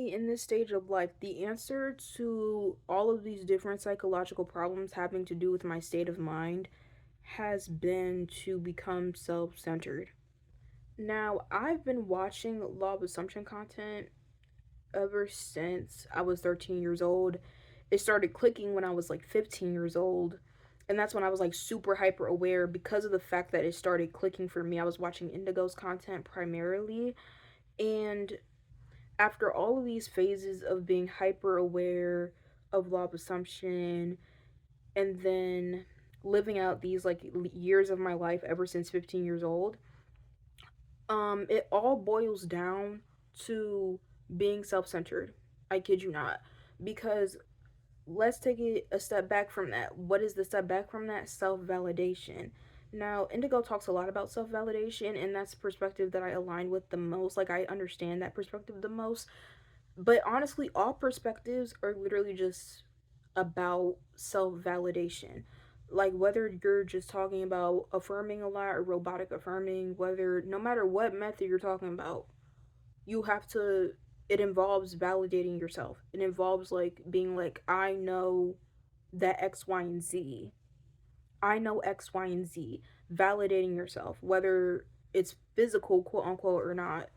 me in this stage of life, the answer to all of these different psychological problems having to do with my state of mind has been to become self centered. Now, I've been watching Law of Assumption content ever since I was 13 years old. It started clicking when I was like 15 years old. And that's when I was like super hyper aware because of the fact that it started clicking for me. I was watching Indigo's content primarily. And after all of these phases of being hyper aware of law of assumption and then living out these like years of my life ever since 15 years old, it all boils down to being self-centered. I kid you not. Because let's take it a step back from that. What is the step back from that? Self-validation. Now, Indigo talks a lot about self-validation, and that's the perspective that I align with the most. Like, I understand that perspective the most. But honestly, all perspectives are literally just about self validation. Like, whether you're just talking about affirming a lot or robotic affirming, whether no matter what method you're talking about, you have to, it involves validating yourself. It involves like being like, I know that X, Y, and Z. I know X, Y, and Z. Validating yourself, whether it's physical, quote unquote, or not.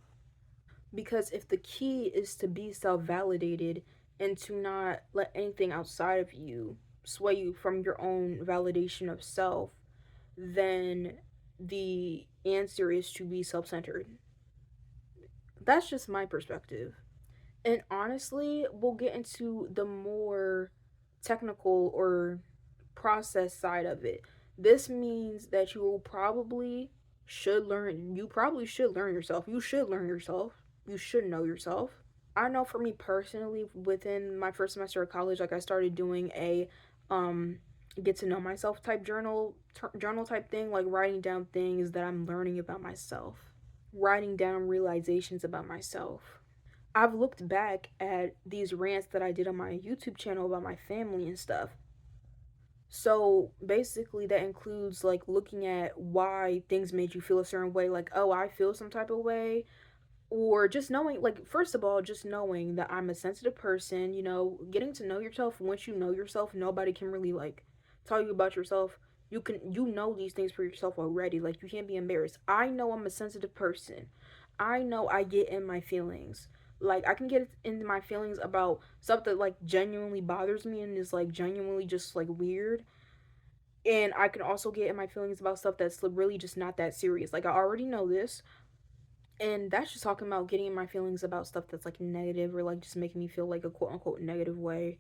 Because if the key is to be self validated and to not let anything outside of you sway you from your own validation of self, then the answer is to be self centered. That's just my perspective. And honestly, we'll get into the more technical or process side of it. This means that you probably should learn yourself. You should learn yourself. You should know yourself. I know for me personally, within my first semester of college, like I started doing a um get to know myself type journal type thing, like writing down things that I'm learning about myself, writing down realizations about myself. I've looked back at these rants that I did on my YouTube channel about my family and stuff. So basically, that includes like looking at why things made you feel a certain way, like, oh, I feel some type of way, or just knowing, like, first of all, just knowing that I'm a sensitive person, getting to know yourself. Once you know yourself, nobody can really like tell you about yourself. You know these things for yourself already. Like, you can't be embarrassed. I know I'm a sensitive person. I know I get in my feelings. Like, I can get into my feelings about stuff that like genuinely bothers me and is like genuinely just like weird. And I can also get in my feelings about stuff that's really just not that serious. Like, I already know this, and that's just talking about getting in my feelings about stuff that's like negative or like just making me feel like a quote unquote negative way.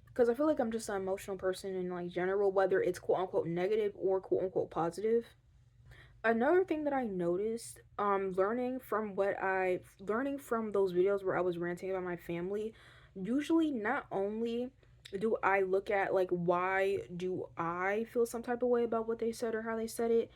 Because I feel like I'm just an emotional person in like general, whether it's quote unquote negative or quote unquote positive. Another thing that I noticed, learning from those videos where I was ranting about my family, usually not only do I look at like why do I feel some type of way about what they said or how they said it,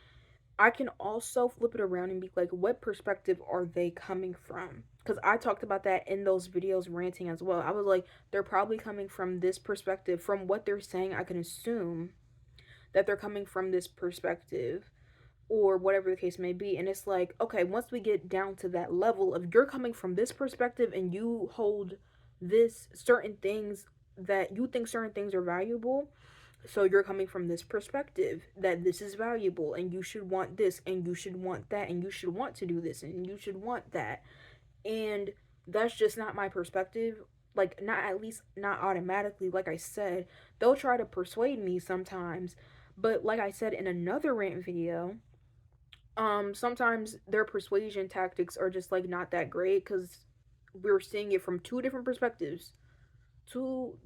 I can also flip it around and be like, what perspective are they coming from? Because I talked about that in those videos ranting as well. I was like, they're probably coming from this perspective. From what they're saying, I can assume that they're coming from this perspective or whatever the case may be. And it's like, okay, once we get down to that level of you're coming from this perspective and you hold this certain things that you think certain things are valuable, so you're coming from this perspective that this is valuable and you should want this and you should want that and you should want to do this and you should want that. And that's just not my perspective. Like, not, at least not automatically. Like I said, they'll try to persuade me sometimes. But like I said in another rant video, sometimes their persuasion tactics are just like not that great because we're seeing it from two different perspectives. Two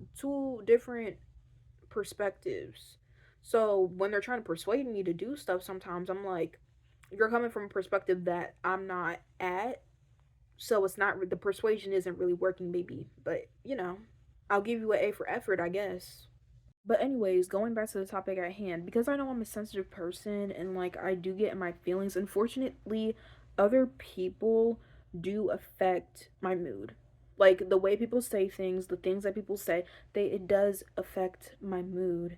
different perspectives. So when they're trying to persuade me to do stuff, sometimes I'm like, you're coming from a perspective that I'm not at. So it's not, the persuasion isn't really working, maybe. But, I'll give you an A for effort, I guess. But, anyways, going back to the topic at hand, because I know I'm a sensitive person and like I do get in my feelings, unfortunately, other people do affect my mood. Like the way people say things, the things that people say, it does affect my mood.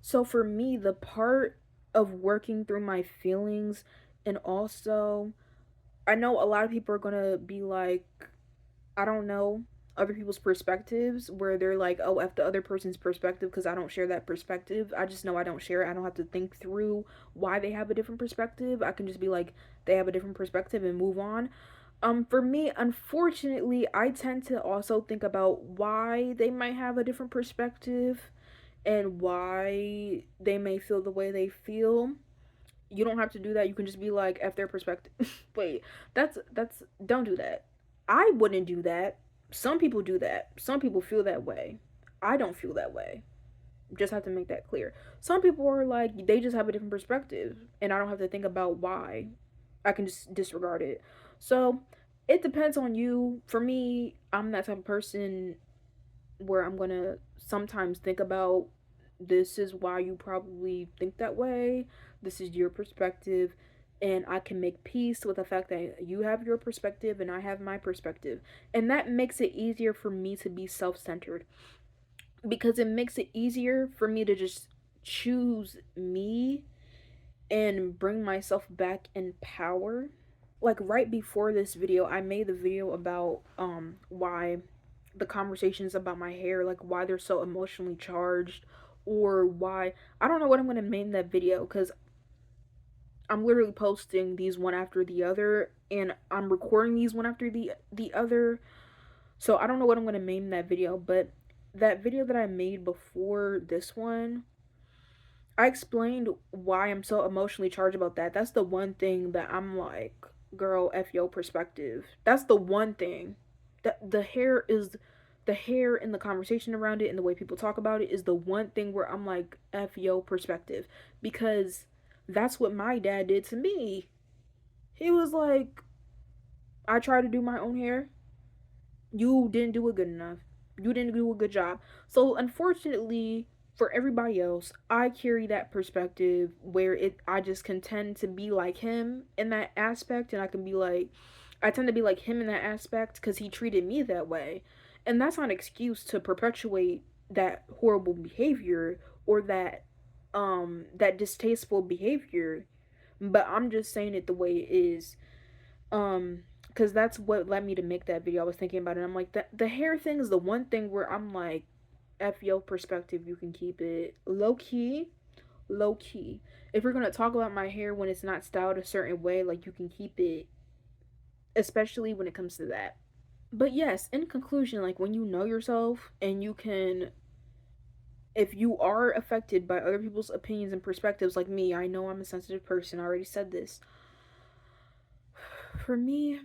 So for me, the part of working through my feelings, and also I know a lot of people are going to be like, I don't know other people's perspectives where they're like, oh, F the other person's perspective because I don't share that perspective. I just know I don't share it. I don't have to think through why they have a different perspective. I can just be like, they have a different perspective and move on. For me, unfortunately, I tend to also think about why they might have a different perspective and why they may feel the way they feel. You don't have to do that. You can just be like, F their perspective. Wait, don't do that. I wouldn't do that. Some people do that. Some people feel that way. I don't feel that way. Just have to make that clear. Some people are like, they just have a different perspective, and I don't have to think about why. I can just disregard it. So it depends on you. For me, I'm that type of person where I'm gonna sometimes think about, this is why you probably think that way. This is your perspective. And I can make peace with the fact that you have your perspective and I have my perspective. And that makes it easier for me to be self centered, because it makes it easier for me to just choose me and bring myself back in power. Like right before this video, I made the video about why the conversations about my hair, like why they're so emotionally charged, or why, I don't know what I'm going to name that video, cuz I'm literally posting these one after the other and I'm recording these one after the other. So I don't know what I'm going to name that video, but that video that I made before this one, I explained why I'm so emotionally charged about that. That's the one thing that I'm like, girl, F yo perspective. That's the one thing. That the hair and the conversation around it and the way people talk about it is the one thing where I'm like, F yo perspective. Because that's what my dad did to me. He was like, I tried to do my own hair. You didn't do it good enough. You didn't do a good job. So unfortunately, for everybody else, I carry that perspective where I just can tend to be like him in that aspect, and I can be like, I tend to be like him in that aspect because he treated me that way. And that's not an excuse to perpetuate that horrible behavior or that distasteful behavior, but I'm just saying it the way it is. Because that's what led me to make that video. I was thinking about it. I'm like, the hair thing is the one thing where I'm like, F your perspective, you can keep it low key. Low key. If you're gonna talk about my hair when it's not styled a certain way, like, you can keep it, especially when it comes to that. But yes, in conclusion, like, when you know yourself and you can, if you are affected by other people's opinions and perspectives, like me, I know I'm a sensitive person. I already said this. For me,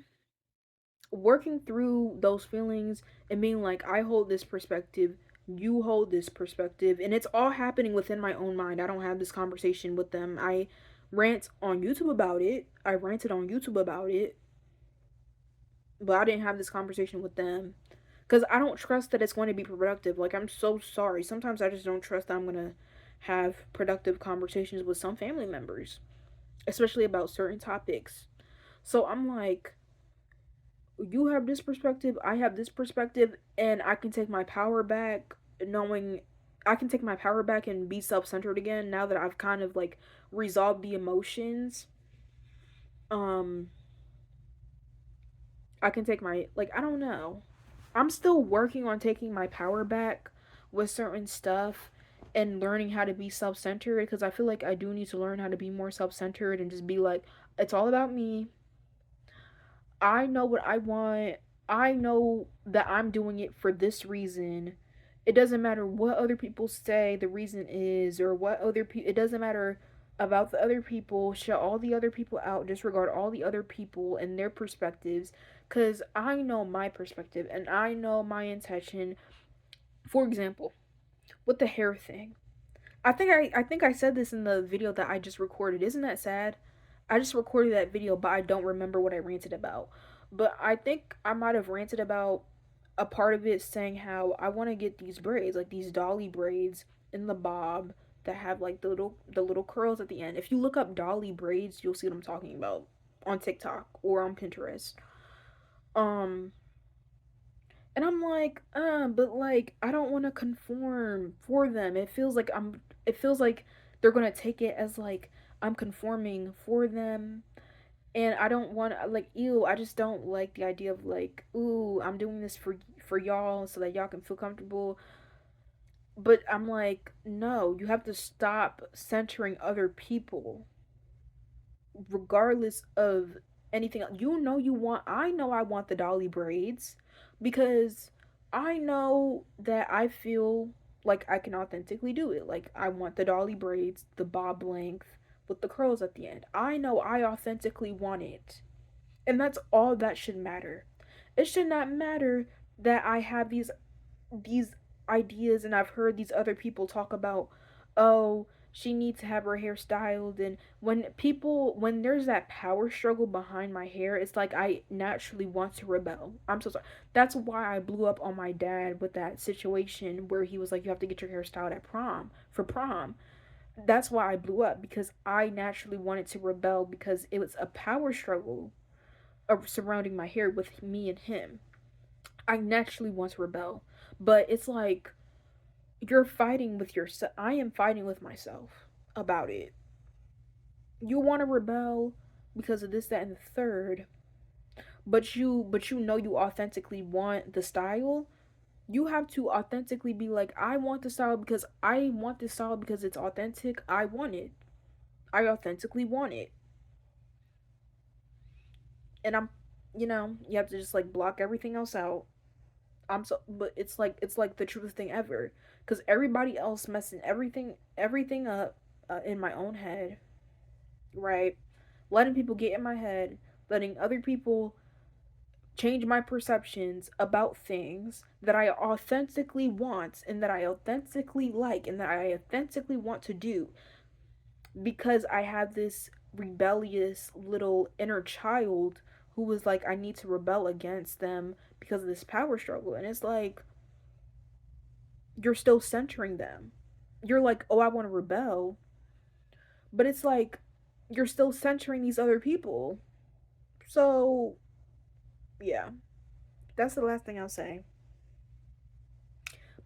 working through those feelings and being like, I hold this perspective, you hold this perspective, and it's all happening within my own mind. I don't have this conversation with them. I rant on YouTube about it. I ranted on YouTube about it, but I didn't have this conversation with them because I don't trust that it's going to be productive. Like, I'm so sorry. Sometimes I just don't trust that I'm going to have productive conversations with some family members, especially about certain topics. So I'm like, you have this perspective, I have this perspective, and I can take my power back, knowing I can take my power back and be self-centered again now that I've kind of like resolved the emotions. Um I can take my, like, I don't know. I'm still working on taking my power back with certain stuff and learning how to be self-centered, because I feel like I do need to learn how to be more self-centered and just be like, it's all about me. I know what I want. I know that I'm doing it for this reason. It doesn't matter what other people say the reason is, or what other people, it doesn't matter about the other people. Shut all the other people out. Disregard all the other people and their perspectives, cuz I know my perspective and I know my intention. For example, with the hair thing. I think I said this in the video that I just recorded. Isn't that sad? I just recorded that video, but I don't remember what I ranted about. But I think I might have ranted about a part of it saying how I want to get these braids, like these dolly braids in the bob that have like the little curls at the end. If you look up dolly braids, you'll see what I'm talking about on TikTok or on Pinterest. Um and I'm like, but like I don't want to conform for them. It feels like they're going to take it as like I'm conforming for them. And I don't want to, like, ew, I just don't like the idea of like, ooh, I'm doing this for y'all so that y'all can feel comfortable. But I'm like, no, you have to stop centering other people regardless of anything else. You know you want I know I want the dolly braids because I know that I feel like I can authentically do it. Like I want the dolly braids, the bob length with the curls at the end. I know I authentically want it. And that's all that should matter. It should not matter that I have these ideas and I've heard these other people talk about, oh, she needs to have her hair styled. And when there's that power struggle behind my hair, it's like I naturally want to rebel. I'm so sorry. That's why I blew up on my dad with that situation where he was like, you have to get your hair styled at prom for prom. That's why I blew up, because I naturally wanted to rebel because it was a power struggle surrounding my hair with me and him. I naturally want to rebel, but it's like you're fighting with yourself. I am fighting with myself about it. You want to rebel because of this, that, and the third, but you know you authentically want the style. You have to authentically be like, I want the style because I want this style because it's authentic. I want it. I authentically want it, and you have to just like block everything else out. But it's like the truest thing ever, because everybody else messing everything up in my own head, right? Letting people get in my head, letting other people change my perceptions about things that I authentically want and that I authentically like and that I authentically want to do, because I have this rebellious little inner child who was like, I need to rebel against them because of this power struggle. And it's like, you're still centering them. You're like, oh, I want to rebel, but it's like you're still centering these other people. So, yeah, that's the last thing I'll say.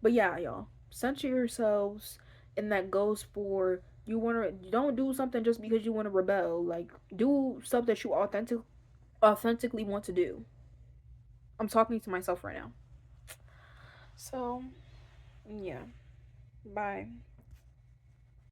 But yeah, y'all, center yourselves, and that goes for you want to don't do something just because you want to rebel. Like, do stuff that you authentically want to do. I'm talking to myself right now. So, yeah. Bye.